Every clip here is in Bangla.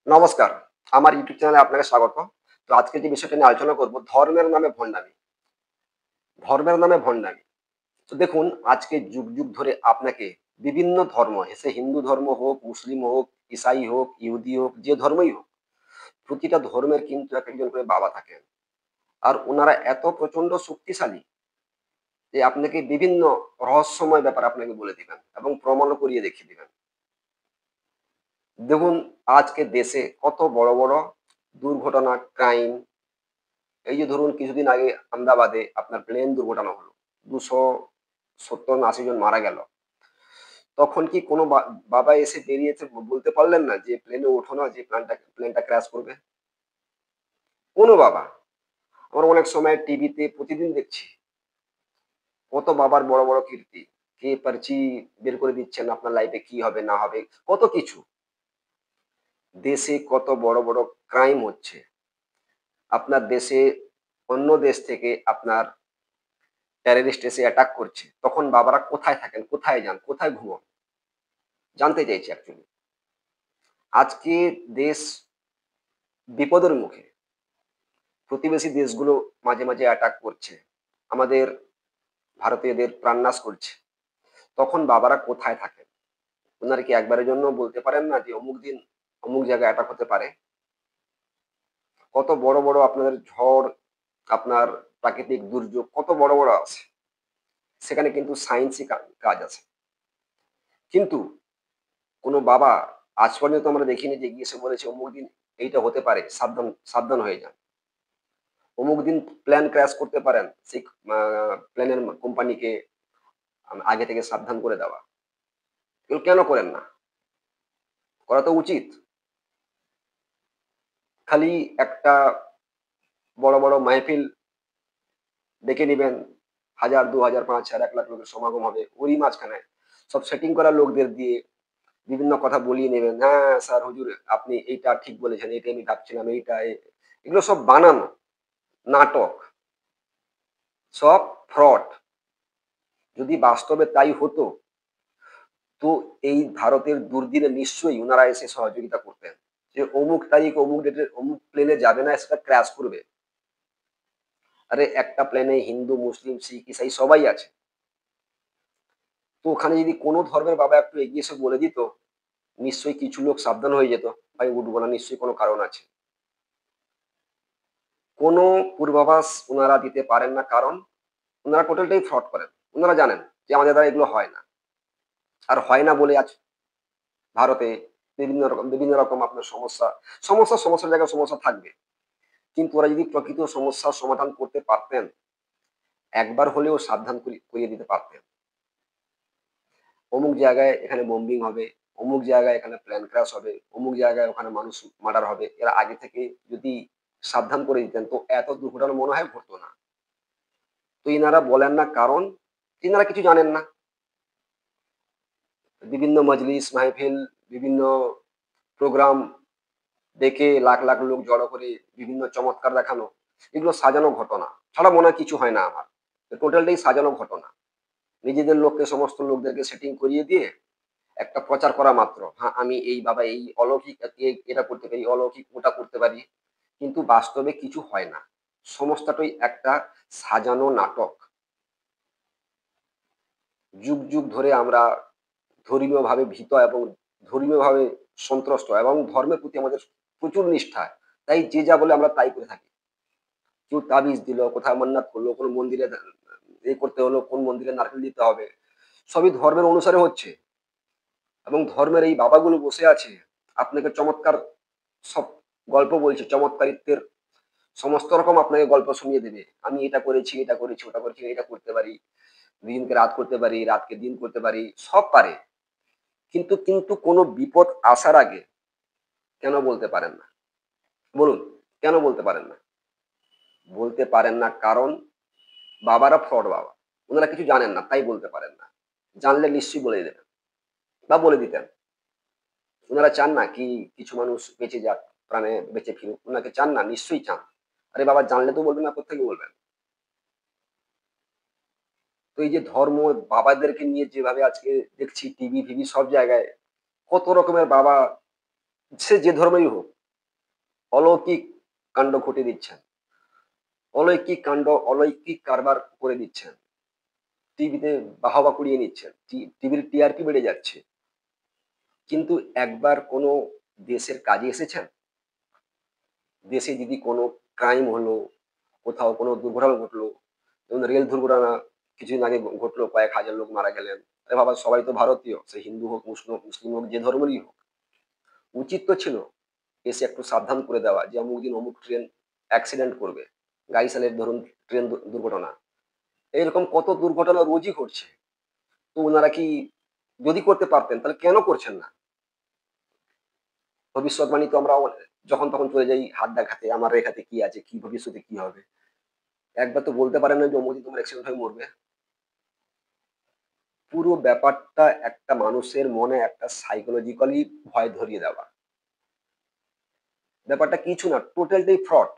নমস্কার। আমার ইউটিউব চ্যানেলে আপনাকে স্বাগত। তো আজকে যে বিষয়টা নিয়ে আলোচনা করব, ধর্মের নামে ভণ্ডামি। ধর্মের নামে ভণ্ডামি। তো দেখুন, আজকে যুগ, যুগ ধরে আপনাকে বিভিন্ন ধর্ম, সে হিন্দু ধর্ম হোক, মুসলিম হোক, ঈসাই হোক, ইহুদি হোক, যে ধর্মই হোক, প্রতিটা ধর্মের কিন্তু একেকজন করে বাবা থাকেন। আর উনারা এত প্রচন্ড শক্তিশালী যে আপনাকে বিভিন্ন রহস্যময় ব্যাপার আপনাকে বলে দিবেন এবং প্রমাণও করিয়ে দেখিয়ে দিবেন। দেখুন, আজকে দেশে কত বড়, বড় দুর্ঘটনা, ক্রাইম, এই যে ধরুন কিছুদিন আগে আহমেদাবাদে আপনার প্লেন দুর্ঘটনা হলো। ২৭০ না ৮০ জন মারা গেল। তখন কি কোনো বাবা এসে বেরিয়েছে বলতে পারলেন না যে প্লেনে ওঠো না, যে প্লেনটা ক্র্যাশ করবে? কোনো বাবা। আমরা অনেক সময় টিভিতে প্রতিদিন দেখছি। কত বাবার বড়, বড় কীর্তি। কে পারচি বের করে দিচ্ছেন আপনার লাইফে কি হবে না হবে, কত কিছু। দেশে কত বড়, বড় ক্রাইম হচ্ছে। আপনার দেশে অন্য দেশ থেকে আপনার টেররিস্ট এসে অ্যাটাক করছে। তখন বাবারা কোথায় থাকেন? কোথায় যান? কোথায় ঘুমোন? জানতে চাইছি অ্যাকচুয়ালি। আজকে দেশ বিপদের মুখে। প্রতিবেশী দেশগুলো মাঝে, মাঝে অ্যাটাক করছে। আমাদের ভারতীয়দের প্রাণনাশ করছে। তখন বাবারা কোথায় থাকেন? উনারা কি একবারের জন্য বলতে পারেন না যে অমুক দিন অমুক জায়গায় অ্যাটাক হতে পারে? কত বড়, বড় আপনাদের ঝড়, আপনার প্রাকৃতিক দুর্যোগ কত বড়, বড় আছে। সেখানে কিন্তু সায়েন্সই কাজ আছে। কিন্তু কোনো বাবা আজ পর্যন্ত আমরা দেখিনি যে গিয়ে এসে বলেছে অমুক দিন এইটা হতে পারে, সাবধান সাবধান হয়ে যান। অমুক দিন প্ল্যান ক্র্যাশ করতে পারেন, সেই প্ল্যানের কোম্পানিকে আগে থেকে সাবধান করে দেওয়া। এগুলো কেন করেন না? করা তো উচিত। খালি একটা বড়, বড় মাহফিল ডেকে নিবেন। ১,০০০, ২,০০০, ৫,০০০, ১,০০,০০০ লোকের সমাগম হবে। ওরই মাঝখানে সব সেটিং করা লোকদের দিয়ে বিভিন্ন কথা বলিয়ে নেবেন। হ্যাঁ, স্যার হুজুর আপনি এইটা ঠিক বলেছেন, এইটাই আমি ভাবছিলাম, এইটা এগুলো সব বানানো, নাটক, সব ফ্রড। যদি বাস্তবে তাই হতো, তো এই ভারতের দুর্দিনে নিশ্চয়ই উনারা এসে সহযোগিতা করতেন। যে অমুক তারিখ, অমুক ডেটে অমুক প্লেনে যাবে না, সেটা ক্র্যাশ করবে। আরে একটা প্লেনে হিন্দু, মুসলিম, শিখ, ইসাই সবাই আছে। তো ওখানে যদি কোনো ধর্মের বাবা একটু এগিয়ে এসে বলে দিত, নিশ্চয়ই কিছু লোক সাবধান হয়ে যেত। ভাই উঠবো না, নিশ্চয়ই কোনো কারণ আছে। কোনো পূর্বাভাস উনারা দিতে পারেন না, কারণ উনারা টোটালটাই ফ্রড করেন। উনারা জানেন যে আমাদের দ্বারা এগুলো হয় না। আর হয় না বলে আজ ভারতে বিভিন্ন রকম আপনার সমস্যার জায়গায় সমস্যা থাকবে। কিন্তু ওরা যদি প্রকৃত সমস্যার সমাধান করতে পারতেন, একবার হলেও সাবধান করিয়ে দিতে পারতেন। অমুক জায়গায় এখানে বোম্বিং হবে, অমুক জায়গায় এখানে প্লেন ক্র্যাশ হবে, অমুক জায়গায় ওখানে মানুষ মার্ডার হবে। এরা আগে থেকে যদি সাবধান করে দিতেন, তো এত দুর্ঘটনা মনে হয় ঘটতো না। তো ইনারা বলেন না, কারণ ইনারা কিছু জানেন না। বিভিন্ন মজলিস, মাহফিল, বিভিন্ন প্রোগ্রাম ডেকে লাখ, লাখ লোক জড়ো করে বিভিন্ন চমৎকার দেখানো। এগুলো সাজানো ঘটনা। ছাড়া মনে হয় কিছু হয় না আমার। টোটালটাই সাজানো ঘটনা। নিজেদের লোককে, সমস্ত লোকদেরকে সেটিং করিয়ে দিয়ে একটা প্রচার করা মাত্র। হ্যাঁ, আমি এই বাবা এই অলৌকিক এটা করতে পারি, অলৌকিক ওটা করতে পারি। কিন্তু বাস্তবে কিছু হয় না। সমস্তটাই একটা সাজানো নাটক। যুগ, যুগ ধরে আমরা ধর্মীয়ভাবে ভীত এবং ধর্মীয়ভাবে সন্ত্রস্ত এবং ধর্মের প্রতি আমাদের প্রচুর নিষ্ঠা। তাই যে যা বলে আমরা তাই করে থাকি। কেউ তাবিজ দিল, কোথাও মান্নাত করলো, কোন মন্দিরে করতে হলো, কোন মন্দিরে নারকেল দিতে হবে। সবই ধর্মের অনুসারে হচ্ছে। এবং ধর্মের এই বাবাগুলো বসে আছে, আপনাকে চমৎকার সব গল্প বলছে, চমৎকারিত্বের সমস্ত রকম আপনাকে গল্প শুনিয়ে দেবে। আমি এটা করেছি, এটা করেছি, ওটা করেছি, এটা করতে পারি। দিনকে রাত করতে পারি, রাতকে দিন করতে পারি, সব পারে। কিন্তু কিন্তু কোনো বিপদ আসার আগে কেন বলতে পারেন না? বলুন, কেন বলতে পারেন না? বলতে পারেন না, কারণ বাবারা ফ্রড বাবা। উনারা কিছু জানেন না, তাই বলতে পারেন না। জানলে নিশ্চয়ই বলে দেবেন বা বলে দিতেন। উনারা চান না কি কিছু মানুষ বেঁচে যাক, প্রাণে বেঁচে ফিরুক? উনাকে চান না? নিশ্চয়ই চান। আরে বাবা, জানলে তো বলবেন না, কোত্থেকে বলবেন? তো এই যে ধর্ম বাবাদেরকে নিয়ে যেভাবে আজকে দেখছি টিভি-ফিভি সব জায়গায় কত রকমের বাবা, সে যে ধর্মেরই হোক। অলৌকিক কাণ্ড ঘটে দিচ্ছেন, অলৌকিক কাণ্ড, অলৌকিক কারবার করে দিচ্ছেন, টিভিতে বাহবা কুড়িয়ে নিচ্ছেন, টিভির টিআরপি বেড়ে যাচ্ছে, কিন্তু একবার কোনো দেশের কাজে এসেছেন? দেশে যদি কোনো ক্রাইম হলো, কোথাও কোনো দুর্ঘটনা ঘটলো, যেমন রেল দুর্ঘটনা কিছুদিন আগে ঘটলো, কয়েক হাজার লোক মারা গেলেন। আরে বাবা, সবাই তো ভারতীয়, সে হিন্দু হোক, মুসলিম হোক, যে ধর্মেরই হোক, উচিত তো ছিল এসে একটু সাবধান করে দেওয়া যে অমুক দিন অমুক ট্রেন অ্যাক্সিডেন্ট করবে, গাইসালের ধরুন ট্রেন দুর্ঘটনা, এরকম কত দুর্ঘটনা রোজই ঘটছে। তো ওনারা কি যদি করতে পারতেন তাহলে কেন করছেন না? ভবিষ্যৎবাণী তো আমরা যখন তখন চলে যাই হাত দেখাতে, আমার রেখাতে কি আছে, কি ভবিষ্যতে কি হবে। একবার তো বলতে পারেন না যে অমুক দিন তোমার অ্যাক্সিডেন্ট হয়ে মরবে। পুরো ব্যাপারটা একটা মানুষের মনে একটা সাইকোলজিক্যালি ভয় ধরিয়ে দেওয়া। ব্যাপারটা কিছু না, টোটালটাই ফ্রড।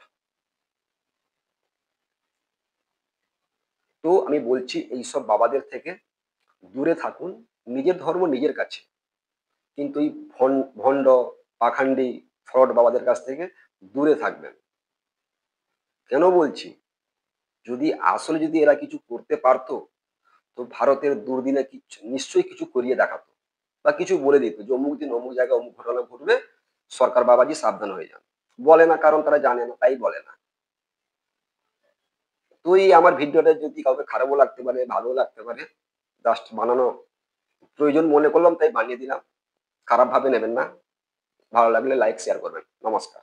তো আমি বলছি এইসব বাবাদের থেকে দূরে থাকুন, নিজের ধর্ম নিজের কাছে, কিন্তু এই ভণ্ড, পাখান্ডি, ফ্রড বাবাদের কাছ থেকে দূরে থাকবেন। কেন বলছি? যদি এরা কিছু করতে পারতো, তো ভারতের দুর্দিনে কিছু নিশ্চয়ই কিছু করিয়ে দেখাতো, বা কিছু বলে দিত যে অমুক দিন অমুক জায়গায় অমুক ঘটনা ঘটবে, সরকার বাবাজি সাবধান হয়ে যান। বলে না, কারণ তারা জানে না, তাই বলে না। তো এই আমার ভিডিওটা যদি কাউকে খারাপও লাগতে পারে, ভালোও লাগতে পারে, জাস্ট বানানো প্রয়োজন মনে করলাম তাই বানিয়ে দিলাম। খারাপ ভাবে নেবেন না। ভালো লাগলে লাইক শেয়ার করবেন। নমস্কার।